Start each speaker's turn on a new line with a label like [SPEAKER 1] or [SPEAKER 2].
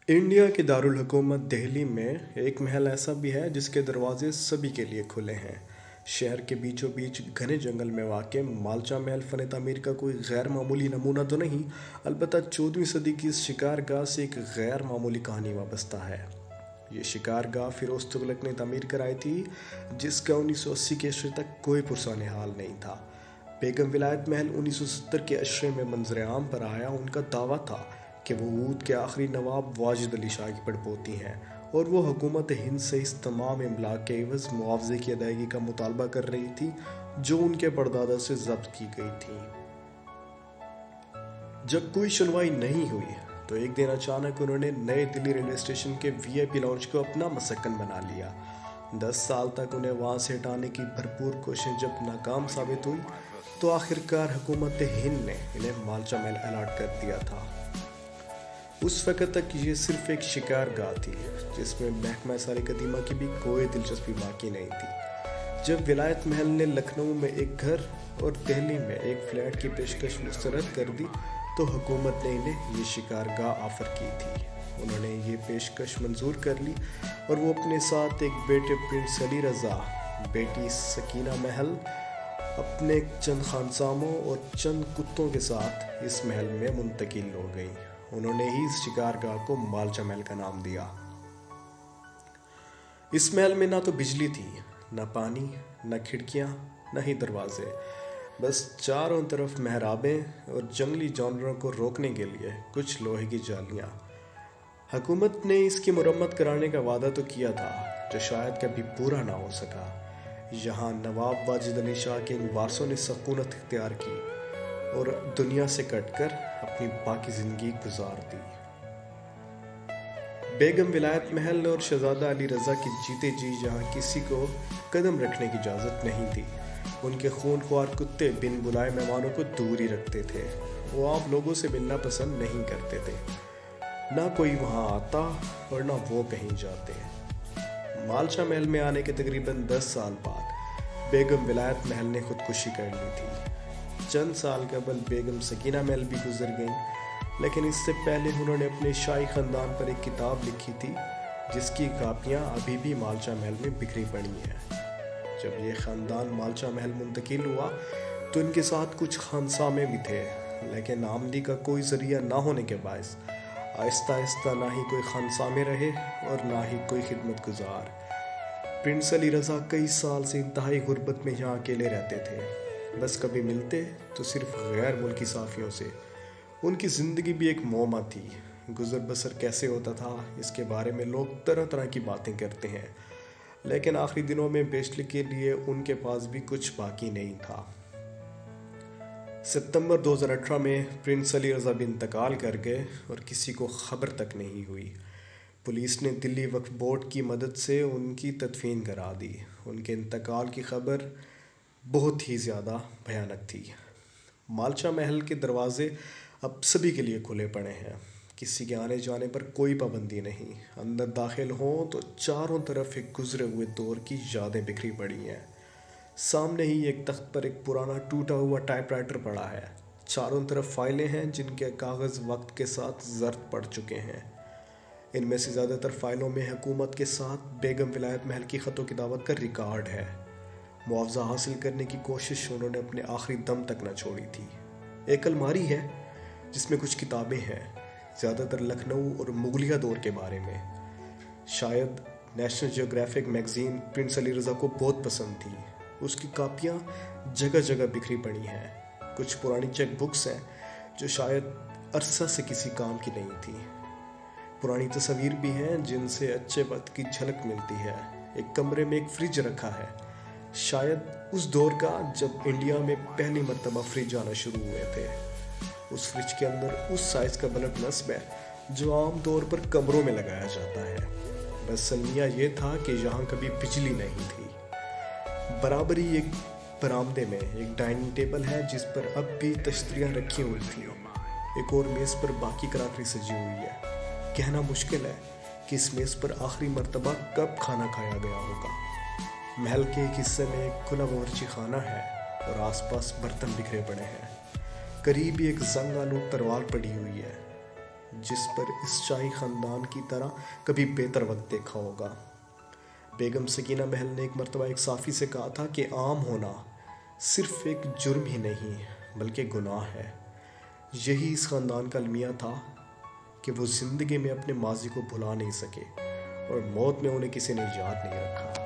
[SPEAKER 1] India की दारुल हुकूमत दिल्ली में एक महल ऐसा भी है जिसके दरवाजे सभी के लिए खुले हैं। शहर के बीचों बीच घने जंगल में वाक़ मालचा महल फ़न तामीर का कोई गैर मामूली नमूना तो नहीं, अलबत्ता 14वीं सदी की इस शिकारगाह से एक गैर मामूली कहानी वाबस्ता है। ये शिकारगाह फ़िरोज़ तुगलक ने तामीर कराई थी, जिसका 1980 के अशरे तक कोई पुरसाने हाल नहीं था। बेगम विलायत महल 1970 के अशरे में मंजर आम पर आया। उनका दावा था कि वो ऊद के आखिरी नवाब वाजिद अली शाह की पड़पोती हैं और वो हुकूमत हिंद से इस तमाम इमलाक के एवज़ मुआवजे की अदायगी का मुतालबा कर रही थी जो उनके परदादा से जब्त की गई थी। जब कोई सुनवाई नहीं हुई तो एक दिन अचानक उन्होंने नए दिल्ली रेलवे स्टेशन के वीआईपी लाउंज को अपना मसकन बना लिया। 10 साल तक उन्हें वहाँ से हटाने की भरपूर कोशिश जब नाकाम साबित हुई तो आखिरकार हुकूमत हिंद ने इन्हें मालचा महल अलाट कर दिया था। उस वक़्त तक ये सिर्फ एक शिकारगाह थी जिसमें महकमा सारी कदीमा की भी कोई दिलचस्पी बाकी नहीं थी। जब विलायत महल ने लखनऊ में एक घर और दिल्ली में एक फ्लैट की पेशकश मुस्तरद कर दी तो हुकूमत ने इन्हें ये शिकारगाह ऑफ़र की थी। उन्होंने ये पेशकश मंजूर कर ली और वो अपने साथ एक बेटे प्रिंस अली रज़ा, बेटी सकीना महल, अपने चंद खानसामों और चंद कुत्तों के साथ इस महल में मुंतकिल हो गई। उन्होंने ही इस शिकारगाह को मालचा महल का नाम दिया। इस महल में ना तो बिजली थी, ना पानी, ना खिड़कियां, ना ही दरवाजे, बस चारों तरफ मेहराबें और जंगली जानवरों को रोकने के लिए कुछ लोहे की जालियां। हुकूमत ने इसकी मुरम्मत कराने का वादा तो किया था जो शायद कभी पूरा ना हो सका। यहाँ नवाब वाजिद अली शाह के इन वारसों ने सकूनत इख्तियार की और दुनिया से कटकर अपनी बाकी ज़िंदगी गुजार दी। बेगम विलायत महल और शहजादा अली रज़ा की जीते जी जहाँ किसी को कदम रखने की इजाज़त नहीं थी। उनके खूनख्वार कुत्ते बिन बुलाए मेहमानों को दूर ही रखते थे। वो आम लोगों से मिलना पसंद नहीं करते थे, ना कोई वहाँ आता और ना वो कहीं जाते। मालचा महल में आने के तकरीबन 10 साल बाद बेगम विलायत महल ने खुदकुशी कर ली थी। चंद साल कबल बेगम सकीना महल भी गुजर गईं, लेकिन इससे पहले उन्होंने अपने शाही ख़ानदान पर एक किताब लिखी थी जिसकी कापियाँ अभी भी मालचा महल में बिखरी पड़ी हैं। जब ये ख़ानदान मालचा महल मुंतकिल हुआ तो इनके साथ कुछ खानसामे भी थे, लेकिन आमदनी का कोई ज़रिया ना होने के बायस आहिस्ता आहिस्ता ना ही कोई खानसामे रहे और ना ही कोई खिदमत गुजार। प्रिंस अली रज़ा कई साल से इंतहाई गुर्बत में यहाँ अकेले रहते थे। बस कभी मिलते तो सिर्फ गैर मुल्की साफ़ियों से। उनकी ज़िंदगी भी एक मौमा थी। गुज़र बसर कैसे होता था इसके बारे में लोग तरह तरह की बातें करते हैं, लेकिन आखिरी दिनों में बेशली के लिए उनके पास भी कुछ बाकी नहीं था। सितंबर 2018 में प्रिंस अली रज़ा भी इंतकाल कर गए और किसी को ख़बर तक नहीं हुई। पुलिस ने दिल्ली वक्फ बोर्ड की मदद से उनकी तदफीन करा दी। उनके इंतकाल की खबर बहुत ही ज़्यादा भयानक थी। मालचा महल के दरवाजे अब सभी के लिए खुले पड़े हैं। किसी के आने जाने पर कोई पाबंदी नहीं। अंदर दाखिल हों तो चारों तरफ एक गुजरे हुए दौर की यादें बिखरी पड़ी हैं। सामने ही एक तख्त पर एक पुराना टूटा हुआ टाइपराइटर पड़ा है। चारों तरफ फाइलें हैं जिनके कागज़ वक्त के साथ ज़र्द पड़ चुके हैं। इनमें से ज़्यादातर फ़ाइलों में हुकूमत के साथ बेगम विलायत महल की ख़तों की दावत का रिकॉर्ड है। मुआवजा हासिल करने की कोशिश उन्होंने अपने आखिरी दम तक न छोड़ी थी। एक अलमारी है जिसमें कुछ किताबें हैं, ज़्यादातर लखनऊ और मुगलिया दौर के बारे में। शायद National Geographic magazine prince Ali Raza को बहुत पसंद थी। उसकी कापियाँ जगह जगह बिखरी पड़ी हैं। कुछ पुरानी चेक बुक्स हैं जो शायद अरसा से किसी काम की नहीं थी। पुरानी तस्वीर भी हैं जिनसे अच्छे वक्त की झलक मिलती है। एक कमरे में एक फ्रिज रखा है, शायद उस दौर का जब इंडिया में पहली मर्तबा फ्रिज आना शुरू हुए थे। उस फ्रिज के अंदर उस साइज़ का बल्ब नस्ब है जो आम तौर पर कमरों में लगाया जाता है। बस अलमिया ये था कि यहाँ कभी बिजली नहीं थी। बराबरी एक बरामदे में एक डाइनिंग टेबल है जिस पर अब भी तश्तरियाँ रखी हुई थी। एक और मेज़ पर बाकी क्रॉकरी सजी हुई है। कहना मुश्किल है कि इस मेज़ पर आखिरी मर्तबा कब खाना खाया गया होगा। महल के एक हिस्से में एक खुला बावर्ची खाना है और आसपास बर्तन बिखरे पड़े हैं। करीब ही एक जंग आलूद तलवार पड़ी हुई है। جس پر اس شاہی خاندان کی طرح کبھی بہتر وقت دیکھا ہوگا۔ بیگم سکینہ محل نے ایک مرتبہ ایک صحافی سے کہا تھا کہ عام ہونا صرف ایک جرم ہی نہیں بلکہ گناہ ہے۔ یہی اس خاندان کا المیہ تھا کہ وہ زندگی میں اپنے ماضی کو بھلا نہیں سکے اور موت میں انہیں کسی نے یاد نہیں رکھا۔